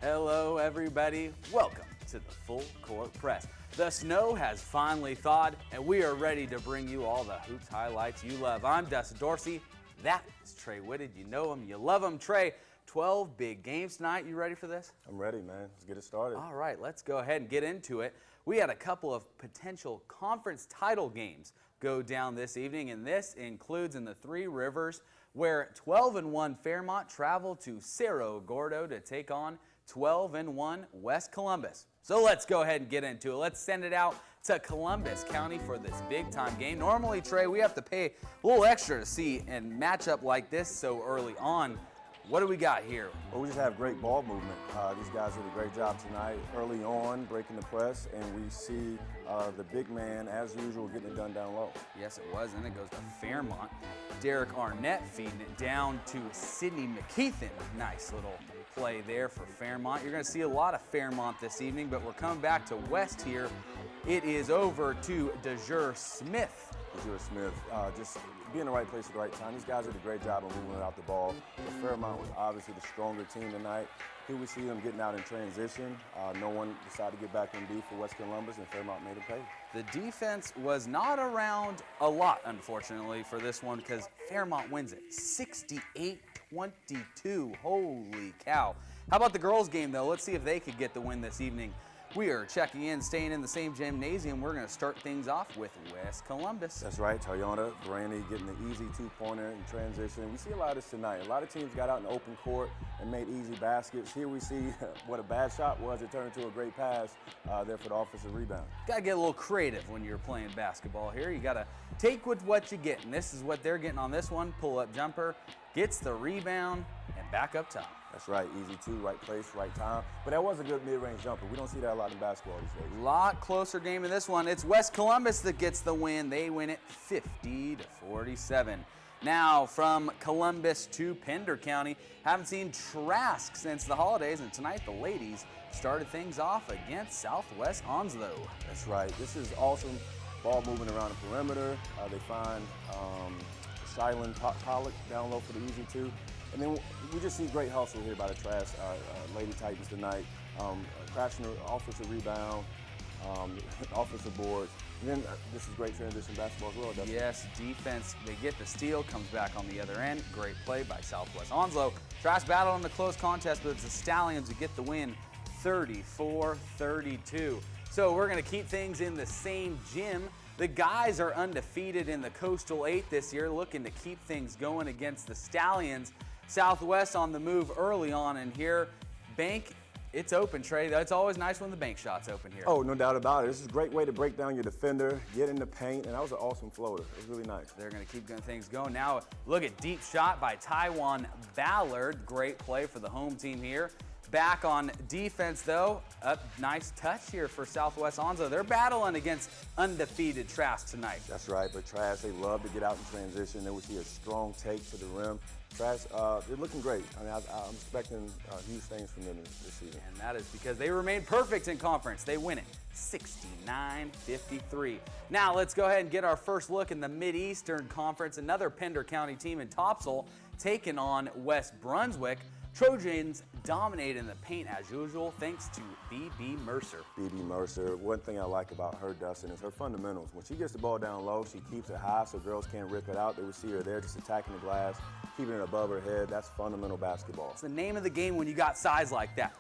Hello, everybody. Welcome to the Full Court Press. The snow has finally thawed, and we are ready to bring you all the hoops highlights you love. I'm Dustin Dorsey. That is Trey Whitted. You know him, you love him. Trey, 12 big games tonight. You ready for this? I'm ready, man. Let's get it started. All right, let's go ahead and get into it. We had a couple of potential conference title games go down this evening, and this includes in the Three Rivers, where 12-1 Fairmont traveled to Cerro Gordo to take on 12-1 West Columbus. So let's go ahead and get into it. Let's send it out to Columbus County for this big-time game. Normally, Trey, we have to pay a little extra to see a matchup like this so early on. What do we got here? Well, we just have great ball movement. These guys did a great job tonight early on, breaking the press, and we see the big man, as usual, getting it done down low. Yes, it was, and it goes to Fairmont. Derek Arnett feeding it down to Sidney McKeithen. Nice little play there for Fairmont. You're going to see a lot of Fairmont this evening, but we're coming back to West here. It is over to DeJure Smith. DeJure Smith, just be in the right place at the right time. These guys did a great job of moving out the ball. But Fairmont was obviously the stronger team tonight. Here we see them getting out in transition. No one decided to get back in D for West Columbus, and Fairmont made it pay. The defense was not around a lot, unfortunately, for this one because Fairmont wins it 68-22. Holy cow. How about the girls' game, though? Let's see if they could get the win this evening. We are checking in, staying in the same gymnasium. We're going to start things off with West Columbus. That's right. Tayona Brandy getting the easy two-pointer in transition. We see a lot of this tonight. A lot of teams got out in the open court and made easy baskets. Here we see what a bad shot was. It turned into a great pass there for the offensive rebound. Got to get a little creative when you're playing basketball here. You got to take with what you get, and this is what they're getting on this one. Pull-up jumper, gets the rebound, and back up top. That's right, easy two, right place, right time. But that was a good mid-range jumper. We don't see that a lot in basketball these days. A lot closer game in this one. It's West Columbus that gets the win. They win it 50-47. Now from Columbus to Pender County. Haven't seen Trask since the holidays, and tonight the ladies started things off against Southwest Onslow. That's right. This is awesome ball movement around the perimeter. They find Shylin Pollock down low for the easy two. And then we just see great hustle here by the Trask Lady Titans tonight. Crashing the offensive rebound, offensive boards. And then this is great transition basketball as well, doesn't it? Yes, defense, they get the steal, comes back on the other end. Great play by Southwest Onslow. Trask battled in the close contest, but it's the Stallions who get the win 34-32. So we're going to keep things in the same gym. The guys are undefeated in the Coastal 8 this year, looking to keep things going against the Stallions. Southwest on the move early on in here. Bank, it's open, Trey. It's always nice when the bank shot's open here. Oh, no doubt about it. This is a great way to break down your defender, get in the paint, and that was an awesome floater. It was really nice. They're going to keep things going. Now, look at deep shot by Taiwan Ballard. Great play for the home team here. Back on defense, though. Nice touch here for Southwest Onslow. They're battling against undefeated Trask tonight. That's right, but Trask, they love to get out in transition. Then we see a strong take to the rim. Trask, they're looking great. I mean, I'm expecting huge things from them this season. And that is because they remain perfect in conference. They win it 69-53. Now let's go ahead and get our first look in the Mid-Eastern Conference. Another Pender County team in Topsail taking on West Brunswick. Trojans dominate in the paint as usual thanks to B.B. Mercer. B.B. Mercer, one thing I like about her, Dustin, is her fundamentals. When she gets the ball down low, she keeps it high so girls can't rip it out. They would see her there just attacking the glass, keeping it above her head. That's fundamental basketball. It's the name of the game when you got size like that.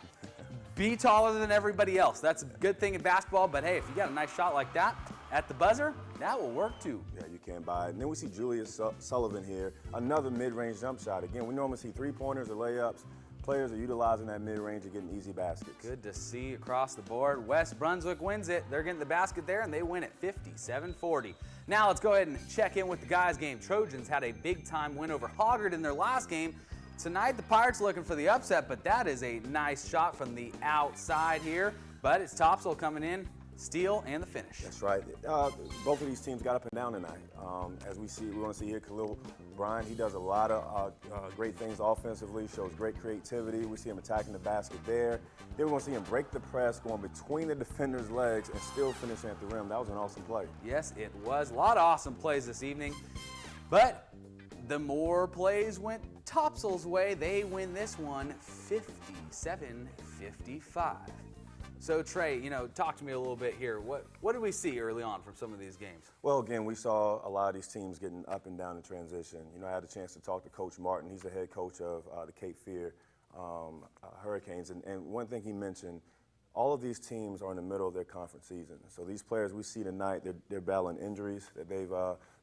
Be taller than everybody else. That's a good thing in basketball, but hey, if you got a nice shot like that at the buzzer, that will work too. Yeah, you can't buy it. And then we see Julia Sullivan here, another mid-range jump shot. Again, we normally see three-pointers or layups. Players are utilizing that mid-range and getting easy baskets. Good to see across the board. West Brunswick wins it. They're getting the basket there, and they win it 57-40. Now let's go ahead and check in with the guys' game. Trojans had a big-time win over Hoggard in their last game. Tonight, the Pirates looking for the upset, but that is a nice shot from the outside here. But it's Topsail coming in, steal, and the finish. That's right. Both of these teams got up and down tonight. As we want to see here, Khalil Bryan, he does a lot of great things offensively, shows great creativity. We see him attacking the basket there. Then we're going to see him break the press, going between the defender's legs, and still finishing at the rim. That was an awesome play. Yes, it was. A lot of awesome plays this evening. But The more plays went Topsail's way. They win this one 57-55. So Trey, talk to me a little bit here. What did we see early on from some of these games? Well, again, we saw a lot of these teams getting up and down in transition. I had a chance to talk to Coach Martin. He's the head coach of the Cape Fear Hurricanes. And one thing he mentioned, all of these teams are in the middle of their conference season. So these players we see tonight, they're battling injuries that they've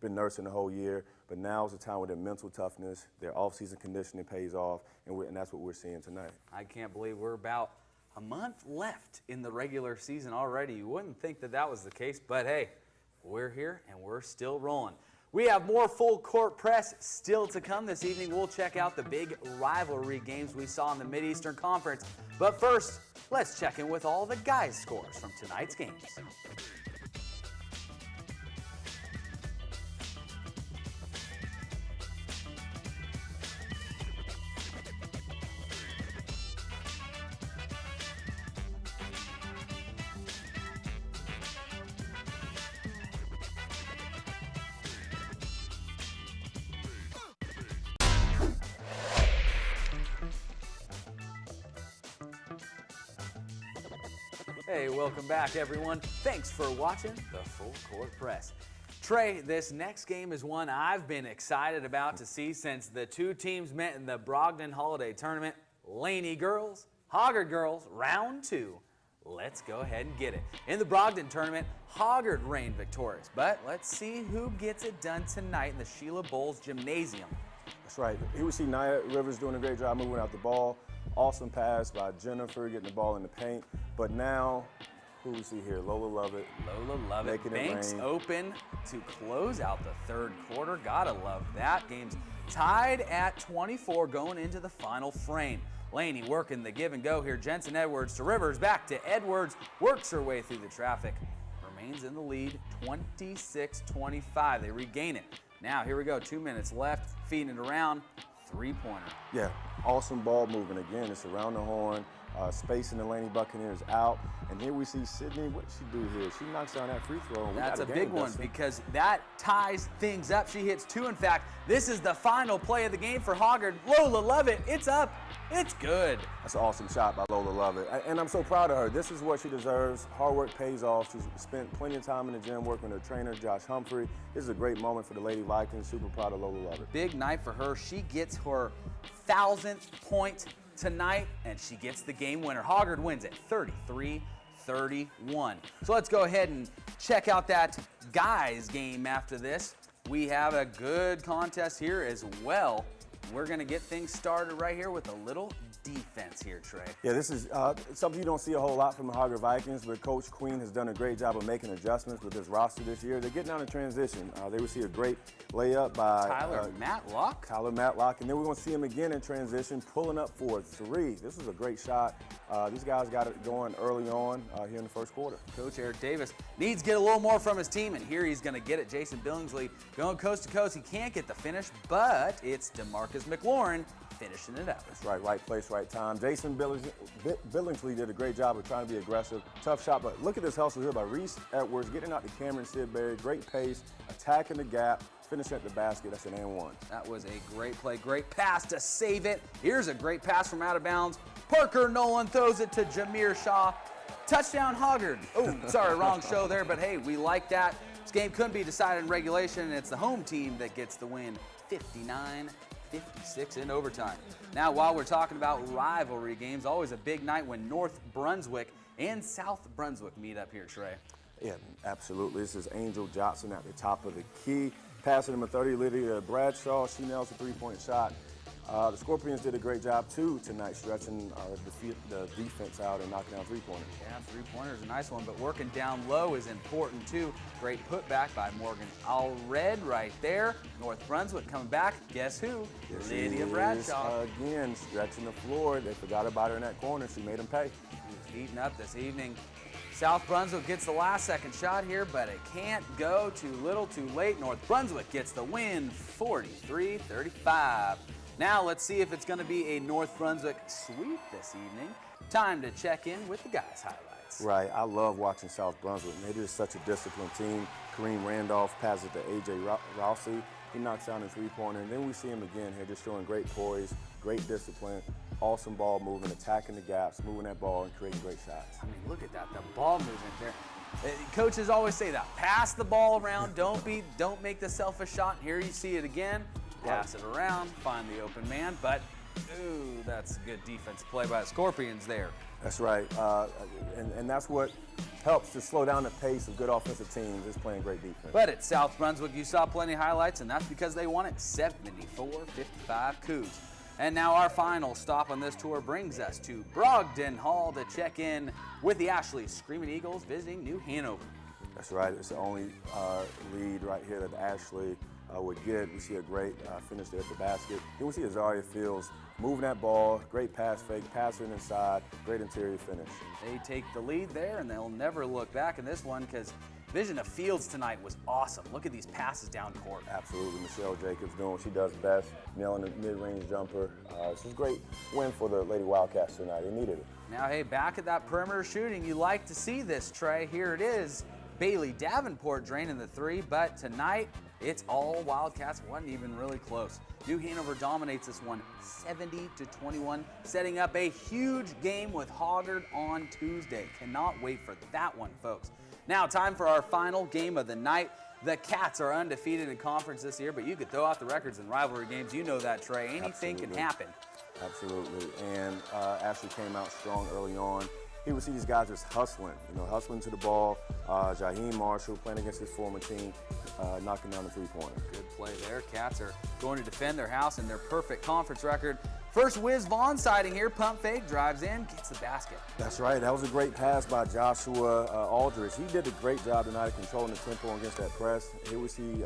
been nursing the whole year. But now is the time where their mental toughness, their off-season conditioning pays off, and that's what we're seeing tonight. I can't believe we're about a month left in the regular season already. You wouldn't think that was the case, but hey, we're here and we're still rolling. We have more full court press still to come this evening. We'll check out the big rivalry games we saw in the Mid-Eastern Conference. But first, let's check in with all the guys' scores from tonight's games. Hey, welcome back, everyone. Thanks for watching the Full Court Press. Trey, this next game is one I've been excited about to see since the two teams met in the Brogdon Holiday Tournament. Laney girls, Hoggard girls, round 2. Let's go ahead and get it. In the Brogdon Tournament, Hoggard reigned victorious, but let's see who gets it done tonight in the Sheila Bowles Gymnasium. That's right. Here we see Nia Rivers doing a great job moving out the ball. Awesome pass by Jennifer, getting the ball in the paint. But now, who we see here? Lola Lovett. Lola Lovett. Banks open to close out the third quarter. Gotta love that. Game's tied at 24 going into the final frame. Laney working the give and go here. Jensen Edwards to Rivers, back to Edwards. Works her way through the traffic. Remains in the lead, 26-25. They regain it. Now, here we go. 2 minutes left. Feeding it around. Three-pointer. Yeah, awesome ball movement. Again, it's around the horn. Spacing the Laney Buccaneers out. And here we see Sydney. What did she do here? She knocks down that free throw. That's a big one because that ties things up. She hits 2. In fact, this is the final play of the game for Hoggard. Lola Lovett, it's up. It's good. That's an awesome shot by Lola Lovett. And I'm so proud of her. This is what she deserves. Hard work pays off. She's spent plenty of time in the gym working with her trainer, Josh Humphrey. This is a great moment for the Lady Vikings. Super proud of Lola Lovett. Big night for her. She gets her 1,000th point tonight, and she gets the game winner. Hoggard wins it 33-31. So let's go ahead and check out that guys game after this. We have a good contest here as well. We're going to get things started right here with a little defense here, Trey. Yeah, this is something you don't see a whole lot from the Hoggard Vikings, but Coach Queen has done a great job of making adjustments with this roster this year. They're getting out in transition. They will see a great layup by Tyler Matlock. And then we're going to see him again in transition, pulling up for a 3. This was a great shot. These guys got it going early on here in the first quarter. Coach Eric Davis needs to get a little more from his team, and here he's going to get it. Jason Billingsley going coast to coast. He can't get the finish, but it's DeMarcus McLaurin finishing it up. That's right, right place, right time. Jason Billingsley did a great job of trying to be aggressive. Tough shot, but look at this hustle here by Reese Edwards, getting out to Cameron Sidbury. Great pace, attacking the gap, finishing at the basket. That's an and-1. That was a great play, great pass to save it. Here's a great pass from out of bounds. Parker Nolan throws it to Jameer Shaw. Touchdown Hoggard. Oh, sorry, wrong show there, but hey, we like that. This game couldn't be decided in regulation, and it's the home team that gets the win 59-56 in overtime. Now, while we're talking about rivalry games, always a big night when North Brunswick and South Brunswick meet up here, Trey. Yeah, absolutely. This is Angel Johnson at the top of the key. Passing him a 30, Lydia Bradshaw. She nails a 3-point shot. The Scorpions did a great job, too, tonight, stretching the defense out and knocking down 3-pointers. Yeah, 3-pointer is a nice one, but working down low is important, too. Great putback by Morgan Allred right there. North Brunswick coming back. Guess who? Yes, Lydia Bradshaw. Again, stretching the floor. They forgot about her in that corner. She made them pay. She's heating up this evening. South Brunswick gets the last second shot here, but it can't go. Too little, too late. North Brunswick gets the win, 43-35. Now let's see if it's going to be a North Brunswick sweep this evening. Time to check in with the guys' highlights. Right. I love watching South Brunswick. They're just such a disciplined team. Kareem Randolph passes to A.J. Rossi. He knocks down a three-pointer, and then we see him again here just showing great poise, great discipline, awesome ball movement, attacking the gaps, moving that ball, and creating great shots. I mean, look at that, the ball movement there. Coaches always say that, pass the ball around, don't make the selfish shot. Here you see it again, pass it around, find the open man, but ooh, that's a good defense play by the Scorpions there. That's right, and that's what helps to slow down the pace of good offensive teams, is playing great defense. But at South Brunswick, you saw plenty of highlights, and that's because they won it 74-55 Cougs. And now our final stop on this tour brings us to Brogden Hall to check in with the Ashley Screaming Eagles visiting New Hanover. That's right, it's the only lead right here that Ashley would get. We see a great finish there at the basket. Then we see Azaria Fields moving that ball, great pass fake, passing inside, great interior finish. They take the lead there, and they'll never look back in this one because vision of Fields tonight was awesome. Look at these passes down court. Absolutely, Michelle Jacobs doing what she does best, nailing the mid-range jumper. This is a great win for the Lady Wildcats tonight. They needed it. Now, hey, back at that perimeter shooting, you like to see this, Trey. Here it is. Bailey Davenport draining the three, but tonight it's all Wildcats. Wasn't even really close. New Hanover dominates this one 70-21, setting up a huge game with Hoggard on Tuesday. Cannot wait for that one, folks. Now, time for our final game of the night. The Cats are undefeated in conference this year, but you could throw out the records in rivalry games. You know that, Trey. Anything can happen. Absolutely, and Ashley came out strong early on. Here we see these guys just hustling, hustling to the ball. Jaheim Marshall playing against his former team, knocking down the three-pointer. Good play there. Cats are going to defend their house and their perfect conference record. First Wiz Vaughn sighting here. Pump fake, drives in, gets the basket. That's right. That was a great pass by Joshua Aldridge. He did a great job tonight of controlling the tempo against that press. Here we see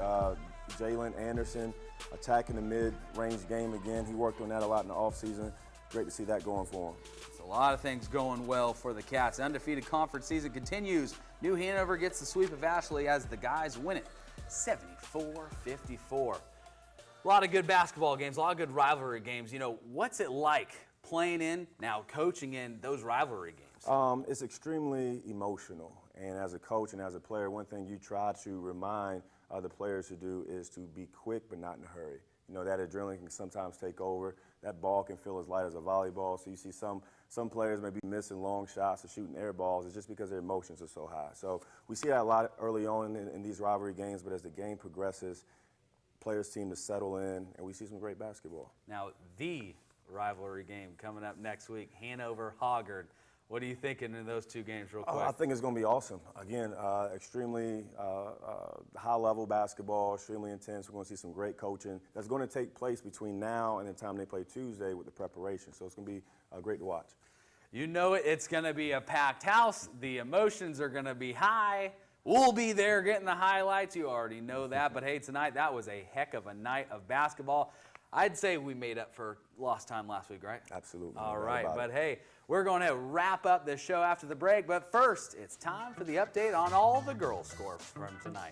Jalen Anderson attacking the mid-range game again. He worked on that a lot in the offseason. Great to see that going for him. A lot of things going well for the Cats. Undefeated conference season continues. New Hanover gets the sweep of Ashley as the guys win it 74-54. A lot of good basketball games, a lot of good rivalry games. What's it like playing in, now coaching in those rivalry games? It's extremely emotional. And as a coach and as a player, one thing you try to remind the players to do is to be quick but not in a hurry. That adrenaline can sometimes take over. That ball can feel as light as a volleyball. So you see some players may be missing long shots or shooting air balls. It's just because their emotions are so high. So we see that a lot early on in these rivalry games, but as the game progresses, players seem to settle in, and we see some great basketball. Now, the rivalry game coming up next week, Hanover-Hoggard. What are you thinking in those two games real quick? I think it's going to be awesome. Again, extremely high-level basketball, extremely intense. We're going to see some great coaching that's going to take place between now and the time they play Tuesday with the preparation. So it's going to be great to watch. You know it. It's going to be a packed house. The emotions are going to be high. We'll be there getting the highlights. You already know that. But, hey, tonight that was a heck of a night of basketball. I'd say we made up for lost time last week, right? Absolutely. All right, but hey, we're going to wrap up this show after the break. But first, it's time for the update on all the girls' scores from tonight.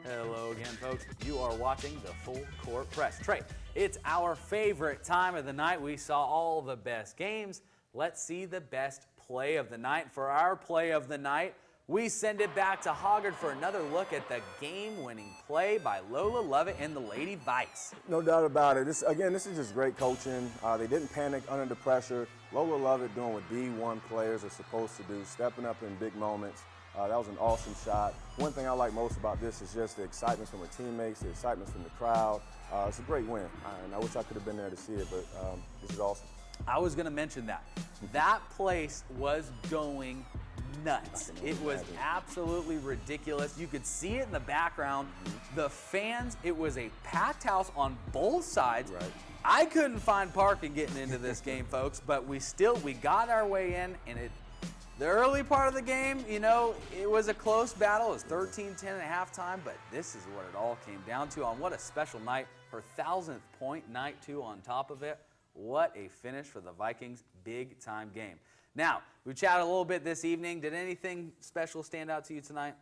Hello again, folks. You are watching the Full Court Press. Trey, it's our favorite time of the night. We saw all the best games. Let's see the best play of the night. For our play of the night, we send it back to Hoggard for another look at the game-winning play by Lola Lovett and the Lady Vice. No doubt about it. This is just great coaching. They didn't panic under the pressure. Lola Lovett doing what D1 players are supposed to do, stepping up in big moments. That was an awesome shot. One thing I like most about this is just the excitement from her teammates, the excitement from the crowd. It's a great win, and I wish I could have been there to see it, but this is awesome. I was going to mention that. That place was going nuts. It was absolutely ridiculous. You could see it in the background. The fans, it was a packed house on both sides. Right. I couldn't find parking getting into this game, folks, but we got our way in, and The early part of the game, you know, it was a close battle. It was 13-10 at halftime, but this is what it all came down to on what a special night. Her 1,000th point night, too, on top of it. What a finish for the Vikings big-time game. Now, we chatted a little bit this evening. Did anything special stand out to you tonight?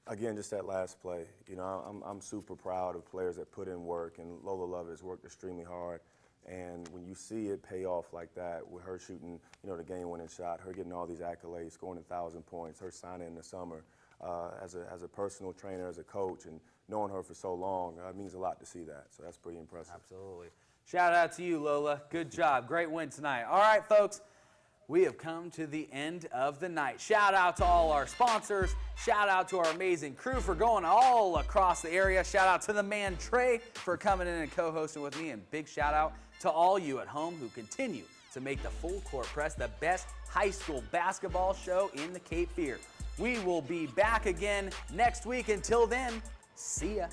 Again, just that last play. You know, I'm super proud of players that put in work, and Lola Love has worked extremely hard. And when you see it pay off like that, with her shooting, you know, the game-winning shot, her getting all these accolades, scoring 1,000 points, her signing in the summer, as a personal trainer, as a coach, and knowing her for so long, it means a lot to see that. So that's pretty impressive. Absolutely. Shout out to you, Lola. Good job. Great win tonight. All right, folks. We have come to the end of the night. Shout out to all our sponsors. Shout out to our amazing crew for going all across the area. Shout out to the man Trey for coming in and co-hosting with me. And big shout out to all you at home who continue to make the Full Court Press the best high school basketball show in the Cape Fear. We will be back again next week. Until then, see ya.